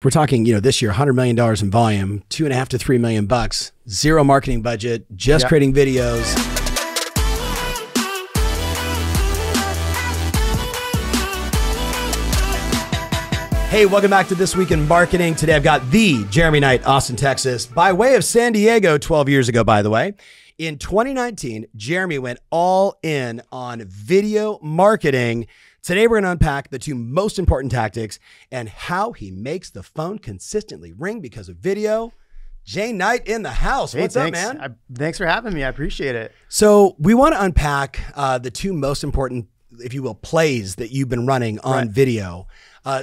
We're talking, this year, $100 million in volume, $2.5 to $3 million bucks, zero marketing budget, just creating videos. Hey, welcome back to This Week in Marketing. Today I've got the Jeremy Knight, Austin, Texas, by way of San Diego 12 years ago, by the way. In 2019, Jeremy went all in on video marketing. Today, we're going to unpack the two most important tactics and how he makes the phone consistently ring because of video. Jay Knight in the house. Hey, What's up, man? Thanks for having me. I appreciate it. So we want to unpack the two most important, if you will, plays that you've been running on video.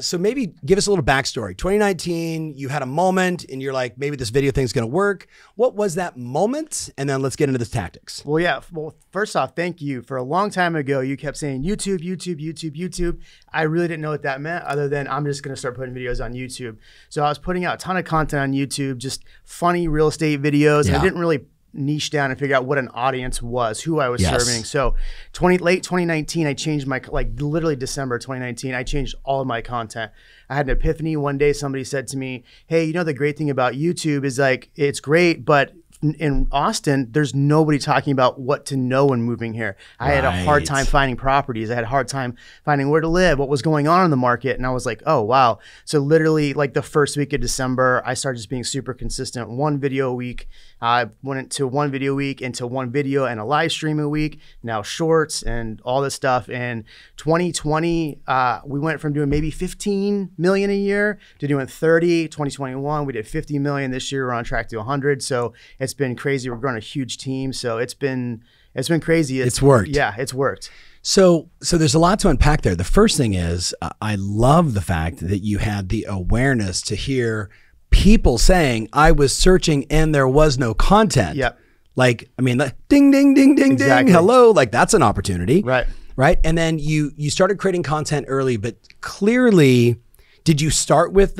So maybe give us a little backstory. 2019, you had a moment and you're like, maybe this video thing's going to work. What was that moment? And then let's get into the tactics. Well, yeah. Well, first off, thank you. For a long time ago, you kept saying YouTube, YouTube, YouTube, YouTube. I really didn't know what that meant other than I'm just going to start putting videos on YouTube. So I was putting out a ton of content on YouTube, just funny real estate videos. And I didn't really niche down and figure out what an audience was, who I was serving. So late 2019, I changed my, literally December 2019, I changed all of my content. I had an epiphany. One day somebody said to me, hey, the great thing about YouTube is it's great, but in Austin, there's nobody talking about what to know when moving here. I had a hard time finding properties. I had a hard time finding where to live, what was going on in the market. And I was like, oh, wow. So literally the first week of December, I started just being super consistent. One video a week. I went into one video a week into one video and a live stream a week, now shorts and all this stuff. In 2020, we went from doing maybe 15 million a year to doing 30. 2021, we did 50 million. This year, we're on track to 100. So it's been crazy. We're growing a huge team. So it's been crazy. It's worked. Yeah, it's worked. So there's a lot to unpack there. The first thing is I love the fact that you had the awareness to hear people saying, I was searching and there was no content. Yep. Ding, ding, ding, ding, ding. Hello. That's an opportunity. Right. Right. And then you started creating content early, but clearly, did you start with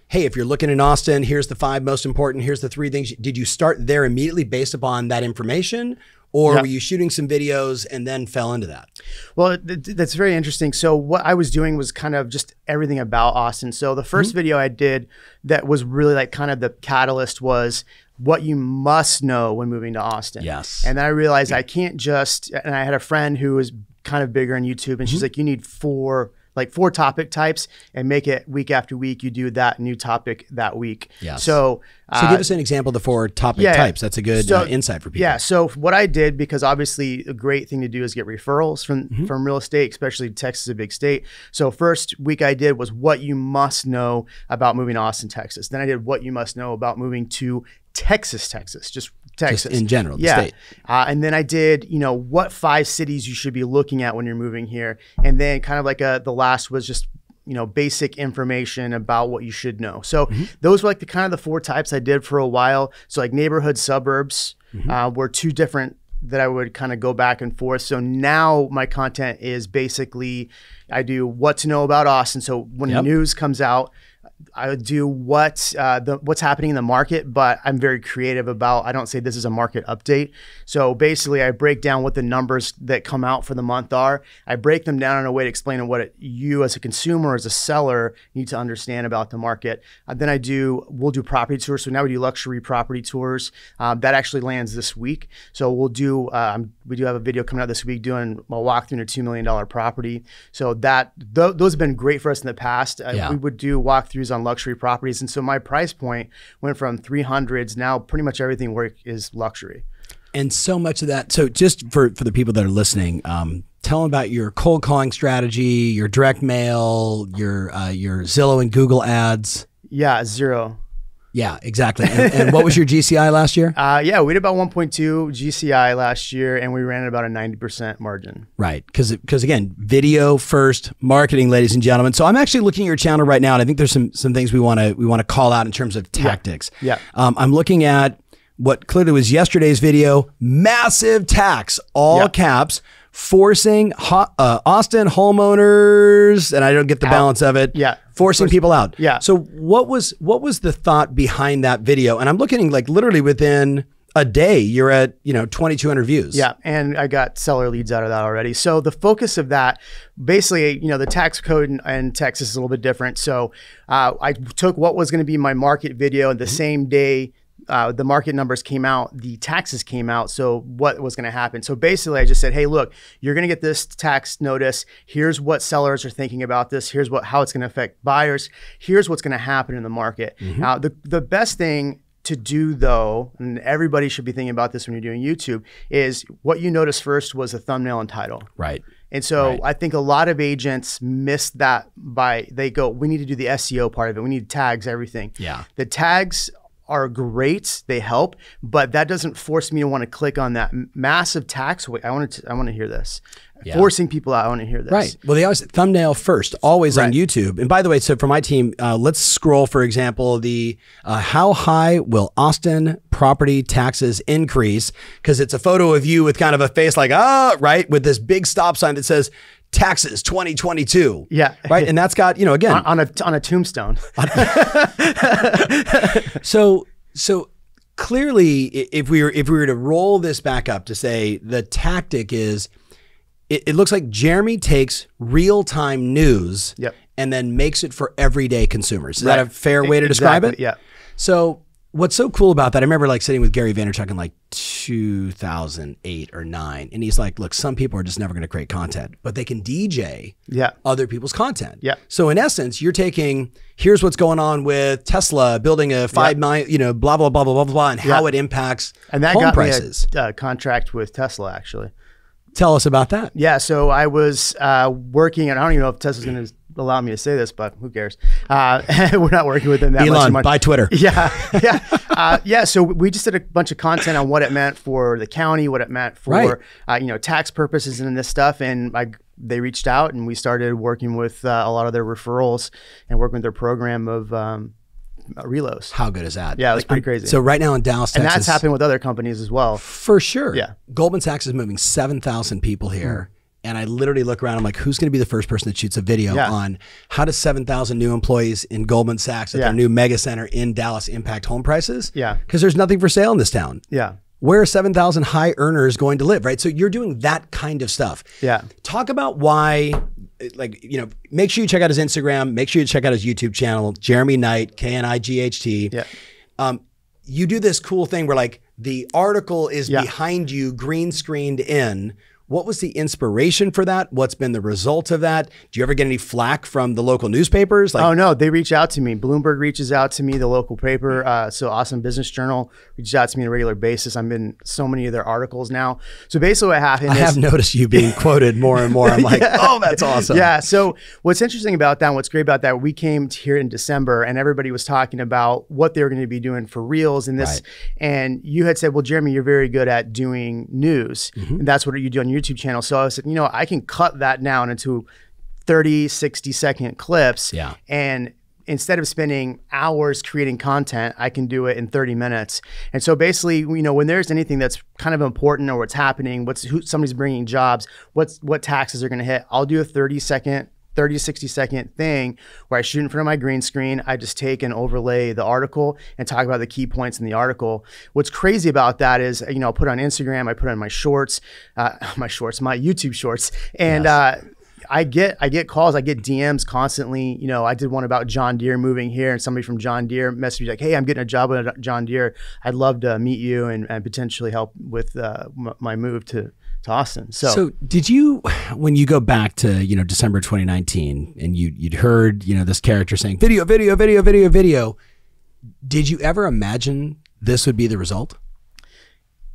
hey, if you're looking in Austin, here's the 5 most important, here's the 3 things. Did you start there immediately based upon that information? Or were you shooting some videos and then fell into that? Well, that's very interesting. So what I was doing was kind of just everything about Austin. So the first video I did that was really kind of the catalyst was what you must know when moving to Austin. Yes. And then I realized I can't just, and I had a friend who was kind of bigger on YouTube and she's like, you need 4 topic types and make it week after week. You do that new topic that week. Yes. So give us an example of the 4 topic types. That's a good insight for people. Yeah. So what I did, because obviously a great thing to do is get referrals from real estate, especially Texas is a big state. So first week I did was what you must know about moving to Austin, Texas. Then I did what you must know about moving to Texas, just Texas. Just in general, the state. And then I did, what 5 cities you should be looking at when you're moving here. And then kind of the last was just, basic information about what you should know. So those were the kind of the 4 types I did for a while. So neighborhood, suburbs were 2 different that I would kind of go back and forth. So now my content is basically, I do what to know about Austin. So when news comes out, I do what's happening in the market, but I'm very creative about, I don't say this is a market update. So basically I break down what the numbers that come out for the month are. I break them down in a way to explain what you as a consumer, as a seller, need to understand about the market. Then we'll do property tours. So now we do luxury property tours. That actually lands this week. So we do have a video coming out this week doing a walkthrough in a $2 million property. So those have been great for us in the past. We would do walkthroughs on luxury properties. And so my price point went from 300s. Now pretty much everything is luxury. And so much of that. So just for the people that are listening, tell them about your cold calling strategy, your direct mail, your Zillow and Google ads. Yeah, 0. Yeah, exactly. And what was your GCI last year? We did about 1.2 GCI last year, and we ran at about a 90% margin. Right, because again, video first marketing, ladies and gentlemen. So I'm actually looking at your channel right now, and I think there's some things we want to call out in terms of tactics. Yeah. I'm looking at what clearly was yesterday's video. Massive tax, all caps. Forcing Austin homeowners, and I don't get the balance of it. Yeah. Forcing people out. Yeah. So what was the thought behind that video? And I'm looking literally within a day, you're at, 2,200 views. Yeah, and I got seller leads out of that already. So the focus of that, basically, the tax code in Texas is a little bit different. So I took what was going to be my market video, and the same day the market numbers came out, the taxes came out. So what was going to happen? So basically, I just said, hey, look, you're going to get this tax notice. Here's what sellers are thinking about this. Here's how it's going to affect buyers. Here's what's going to happen in the market. Now, the best thing to do, though, and everybody should be thinking about this when you're doing YouTube, is what you notice first was the thumbnail and title. Right. And so I think a lot of agents miss that they go, we need to do the SEO part of it. We need tags, everything. Yeah. The tags are great, they help, but that doesn't force me to want to click on that massive tax. I want to hear this. Yeah. Forcing people out, I want to hear this. Right. Well, they always thumbnail first, always on YouTube. And by the way, so for my team, let's scroll, for example, the how high will Austin property taxes increase? Because it's a photo of you with kind of a face like, right, with this big stop sign that says taxes 2022. Yeah. Right. And that's got, again, on a tombstone. So clearly, if we were to roll this back up to say the tactic is, it looks like Jeremy takes real-time news and then makes it for everyday consumers. Is that a fair way to describe it? Yeah. So what's so cool about that, I remember sitting with Gary Vaynerchuk in 2008 or 9, and he's like, look, some people are just never going to create content, but they can DJ other people's content. Yeah. So in essence, you're taking, here's what's going on with Tesla building a 5 million, blah, blah, blah, blah, blah, blah, and how it impacts home prices. Me a contract with Tesla, actually. Tell us about that. Yeah, so I was working, and I don't even know if Tesla's going to allow me to say this, but who cares? We're not working with them that Elon, much. buy Twitter. Yeah. So we just did a bunch of content on what it meant for the county, what it meant for tax purposes and this stuff, and they reached out, and we started working with a lot of their referrals and working with their program of relos. How good is that? Yeah, it was pretty crazy. So right now in Dallas, Texas, and that's happening with other companies as well. For sure. Yeah. Goldman Sachs is moving 7,000 people here. And I literally look around, I'm like, who's going to be the first person that shoots a video on how does 7,000 new employees in Goldman Sachs at their new mega center in Dallas impact home prices? Yeah. Because there's nothing for sale in this town. Yeah. Where are 7,000 high earners going to live, right? So you're doing that kind of stuff. Yeah. Talk about why, make sure you check out his Instagram. Make sure you check out his YouTube channel, Jeremy Knight, Knight. Yeah. You do this cool thing where the article is behind you, green screened in. What was the inspiration for that? What's been the result of that? Do you ever get any flack from the local newspapers? Oh, no, they reach out to me. Bloomberg reaches out to me, the local paper. So Austin Business Journal reaches out to me on a regular basis. I'm in so many of their articles now. So basically what happened is— I have noticed you being quoted more and more. I'm like, oh, that's awesome. Yeah. So what's interesting about that, and what's great about that, we came here in December and everybody was talking about what they were going to be doing for Reels and this. And you had said, well, Jeremy, you're very good at doing news. And that's what you do on your YouTube channel. So I said, I can cut that down into 30, 60-second clips. Yeah. And instead of spending hours creating content, I can do it in 30 minutes. And so basically, when there's anything that's kind of important or what's happening, somebody's bringing jobs, what taxes are going to hit, I'll do a 30, 60-second thing where I shoot in front of my green screen. I just take and overlay the article and talk about the key points in the article. What's crazy about that is, I'll put it on Instagram, I put it on my shorts, my YouTube shorts. And I get calls, I get DMs constantly. I did one about John Deere moving here, and somebody from John Deere messaged me like, hey, I'm getting a job with John Deere. I'd love to meet you and potentially help with my move to Austin. So did you, when you go back to, December 2019 and you'd heard, this character saying video, did you ever imagine this would be the result?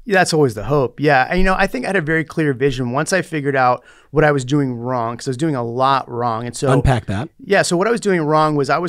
Yeah, that's always the hope. Yeah. And, I think I had a very clear vision once I figured out what I was doing wrong, because I was doing a lot wrong. And so unpack that. Yeah. So what I was doing wrong was I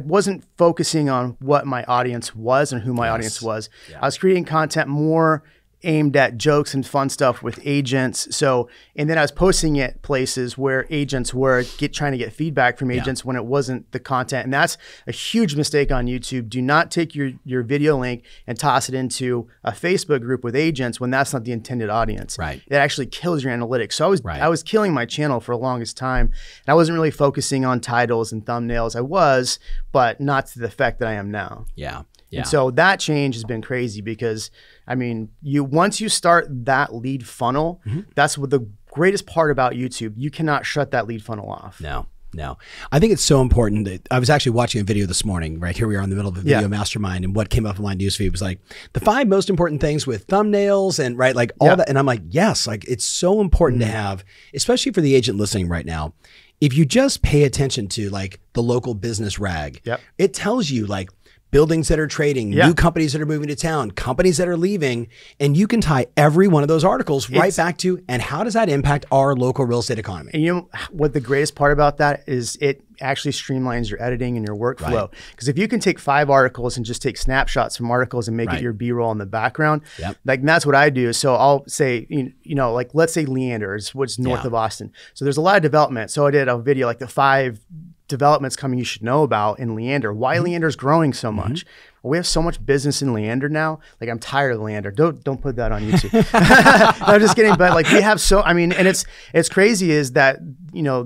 wasn't focusing on what my audience was and who my audience was. Yeah. I was creating content more aimed at jokes and fun stuff with agents. So, and then I was posting it places where agents were trying to get feedback from agents when it wasn't the content. And that's a huge mistake on YouTube. Do not take your video link and toss it into a Facebook group with agents when that's not the intended audience. Right. It actually kills your analytics. So I was killing my channel for the longest time. And I wasn't really focusing on titles and thumbnails. I was, but not to the effect that I am now. Yeah. Yeah. And so that change has been crazy because, I mean, once you start that lead funnel, that's what the greatest part about YouTube. You cannot shut that lead funnel off. No. I think it's so important that I was actually watching a video this morning, right? Here we are in the middle of a video mastermind, and what came up in my newsfeed was like the 5 most important things with thumbnails and like all that. And I'm like, yes, like it's so important to have, especially for the agent listening right now. If you just pay attention to like the local business rag, it tells you like buildings that are trading, new companies that are moving to town, companies that are leaving, and you can tie every one of those articles right back to, and how does that impact our local real estate economy? And you know what the greatest part about that is, it actually streamlines your editing and your workflow. Because if you can take 5 articles and just take snapshots from articles and make it your B-roll in the background, like that's what I do. So I'll say, you know, like let's say Leander is what's north of Austin. So there's a lot of development. So I did a video like the 5 developments coming you should know about in Leander. Why Leander's growing so much. We have so much business in Leander now. Like I'm tired of Leander. Don't put that on YouTube. No, I'm just kidding. But like we have so, I mean, and it's crazy is that, you know,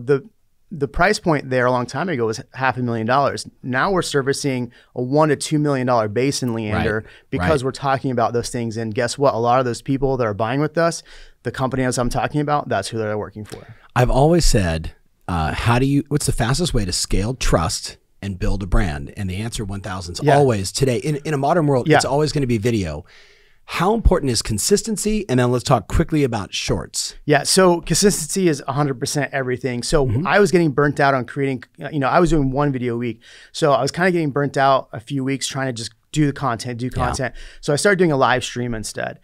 the price point there a long time ago was $500,000. Now we're servicing a $1 to $2 million base in Leander because we're talking about those things. And guess what? A lot of those people that are buying with us, the companies I'm talking about, that's who they're working for. I've always said, what's the fastest way to scale trust and build a brand? And the answer 1000 is always today in a modern world, it's always going to be video. How important is consistency? And then let's talk quickly about shorts. Yeah, so consistency is 100% everything. So I was getting burnt out on creating, you know, I was doing 1 video a week. So I was kind of getting burnt out a few weeks trying to just do content. So I started doing a live stream instead.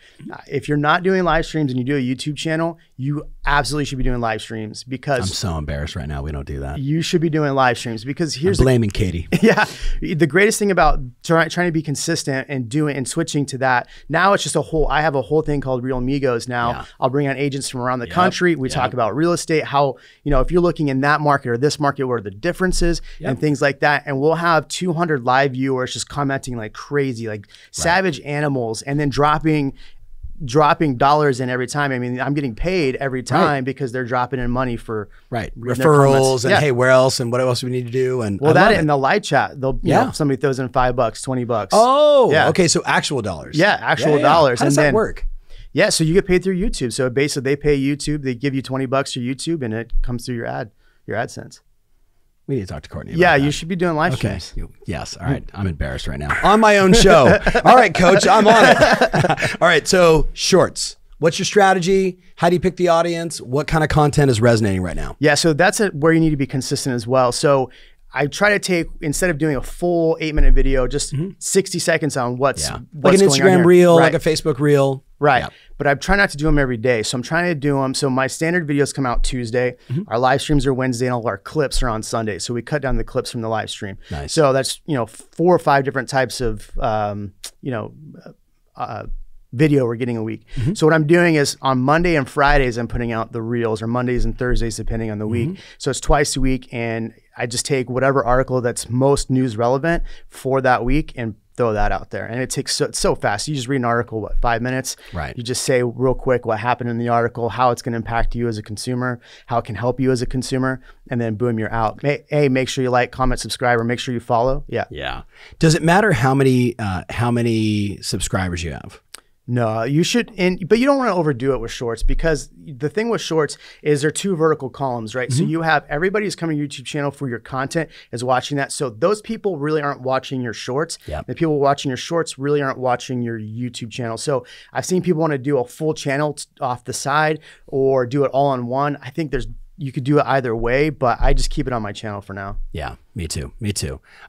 If you're not doing live streams and you do a YouTube channel, you absolutely should be doing live streams, because I'm so embarrassed right now. We don't do that. You should be doing live streams, because here's I'm blaming Katie. Yeah. The greatest thing about trying to be consistent and switching to that. Now it's just I have a whole thing called Real Amigos now. I'll bring on agents from around the country. We talk about real estate, how, you know, if you're looking in that market or this market, where are the differences and things like that. And we'll have 200 live viewers just commenting like crazy, like savage animals, and then dropping dollars in every time. I mean, I'm getting paid every time because they're dropping in money for referrals and hey, where else and what else do we need to do? And well, that in the live chat, they'll you know, somebody throws in $5, $20. Oh, okay. So actual dollars. Yeah, actual dollars. How does that work? Yeah, so you get paid through YouTube. So basically, they pay YouTube. They give you $20 for YouTube, and it comes through your AdSense. We need to talk to Courtney about that. You should be doing live streams. Yes. All right. I'm embarrassed right now. On my own show. All right, coach, I'm on it. All right. So shorts. What's your strategy? How do you pick the audience? What kind of content is resonating right now? Yeah. So that's where you need to be consistent as well. So I try to take, instead of doing a full 8-minute video, just 60 seconds on what's like an Instagram reel, like a Facebook reel. Right. But I try not to do them every day. So I'm trying to do them. So my standard videos come out Tuesday. Our live streams are Wednesday, and all our clips are on Sunday. So we cut down the clips from the live stream. Nice. So that's, you know, 4 or 5 different types of, video we're getting a week. So what I'm doing is on Monday and Fridays, I'm putting out the reels, or Mondays and Thursdays, depending on the week. So it's twice a week. And I just take whatever article that's most news relevant for that week and throw that out there. And it takes it's so fast. You just read an article, what, 5 minutes? Right. You just say real quick what happened in the article, how it's going to impact you as a consumer, how it can help you as a consumer, and then boom, you're out. Hey, make sure you like, comment, subscribe, or make sure you follow. Yeah. Does it matter how many subscribers you have? No, you should, but you don't want to overdo it with shorts, because the thing with shorts is they're 2 vertical columns, right? So you have everybody who's coming to your YouTube channel for your content is watching that. So those people really aren't watching your shorts. The people watching your shorts really aren't watching your YouTube channel. So I've seen people want to do a full channel off the side or do it all on one. I think you could do it either way, but I just keep it on my channel for now. Yeah, me too.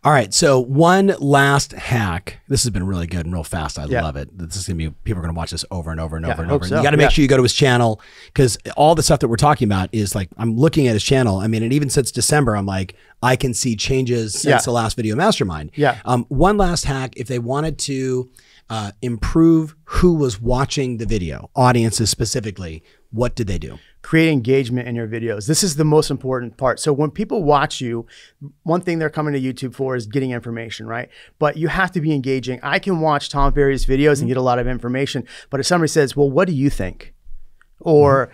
All right, so one last hack. This has been really good and real fast. I love it. This is gonna be, people are gonna watch this over and over and over and over. So. You gotta make sure you go to his channel, because all the stuff that we're talking about is like, I'm looking at his channel. I mean, and even since December, I'm like, I can see changes since the last video mastermind. One last hack, if they wanted to improve who was watching the video, audiences specifically, what did they do? Create engagement in your videos. This is the most important part. So when people watch you, one thing they're coming to YouTube for is getting information, right? But you have to be engaging. I can watch Tom Ferry's videos and get a lot of information, but if somebody says, well, what do you think? Or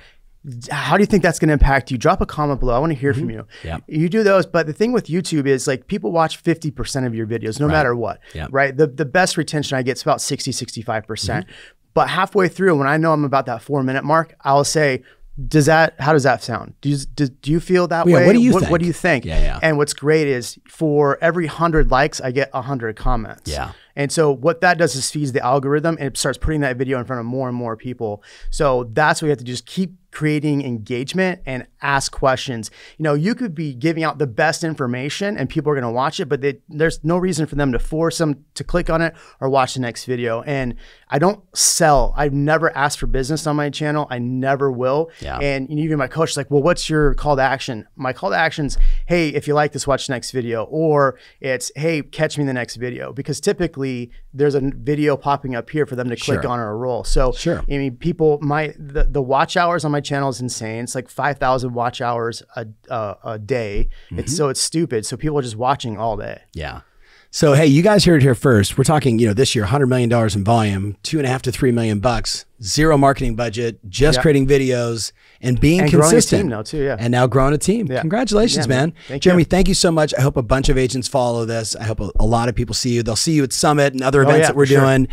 How do you think that's going to impact you? Drop a comment below. I want to hear from you. Yeah. You do those, but the thing with YouTube is like people watch 50% of your videos, no matter what, right? The best retention I get is about 60, 65%. But halfway through, when I know I'm about that 4-minute mark, I'll say, how does that sound? Do you feel that way? What do you think? What do you think? And what's great is for every 100 likes, I get 100 comments. And so what that does is feeds the algorithm and it starts putting that video in front of more and more people. So that's what we have to just keep creating engagement and ask questions. You know, you could be giving out the best information and people are going to watch it, but there's no reason for them to force them to click on it or watch the next video. And I don't sell. I've never asked for business on my channel. I never will. And even my coach is like, well, what's your call to action? My call to action's, hey, if you like this, watch the next video. Or it's, hey, catch me in the next video. Because typically there's a video popping up here for them to click on or roll. So, I mean, people, the watch hours on my channel is insane. It's like 5,000 watch hours a day. It's stupid. So people are just watching all day. So, hey, you guys heard it here first. We're talking, this year, $100 million in volume, $2.5 to $3 million bucks, zero marketing budget, just creating videos and being consistent. Growing a team now too, And now growing a team. Congratulations, man. Jeremy, thank you so much. I hope a bunch of agents follow this. I hope a lot of people see you. They'll see you at Summit and other events that we're doing.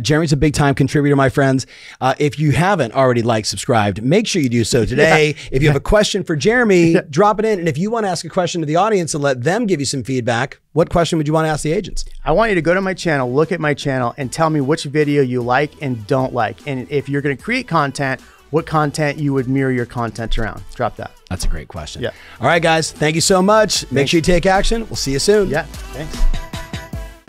Jeremy's a big time contributor, my friends. If you haven't already liked, subscribed, make sure you do so today. If you have a question for Jeremy, drop it in. And if you want to ask a question to the audience and let them give you some feedback, what question would you want to ask the agents? I want you to go to my channel, look at my channel, and tell me which video you like and don't like. And if you're going to create content, what content you would mirror your content around. Drop that. That's a great question. All right, guys. Thank you so much. Make sure you take action. We'll see you soon. Thanks.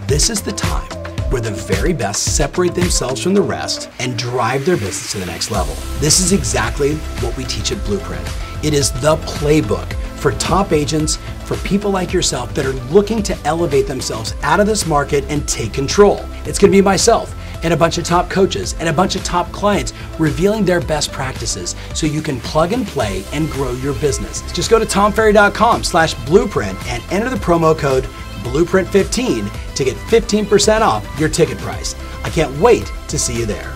This is the time where the very best separate themselves from the rest and drive their business to the next level. This is exactly what we teach at Blueprint. It is the playbook for top agents, for people like yourself that are looking to elevate themselves out of this market and take control. It's going to be myself and a bunch of top coaches and a bunch of top clients revealing their best practices so you can plug and play and grow your business. Just go to tomferry.com/blueprint and enter the promo code Blueprint15 to get 15% off your ticket price. I can't wait to see you there.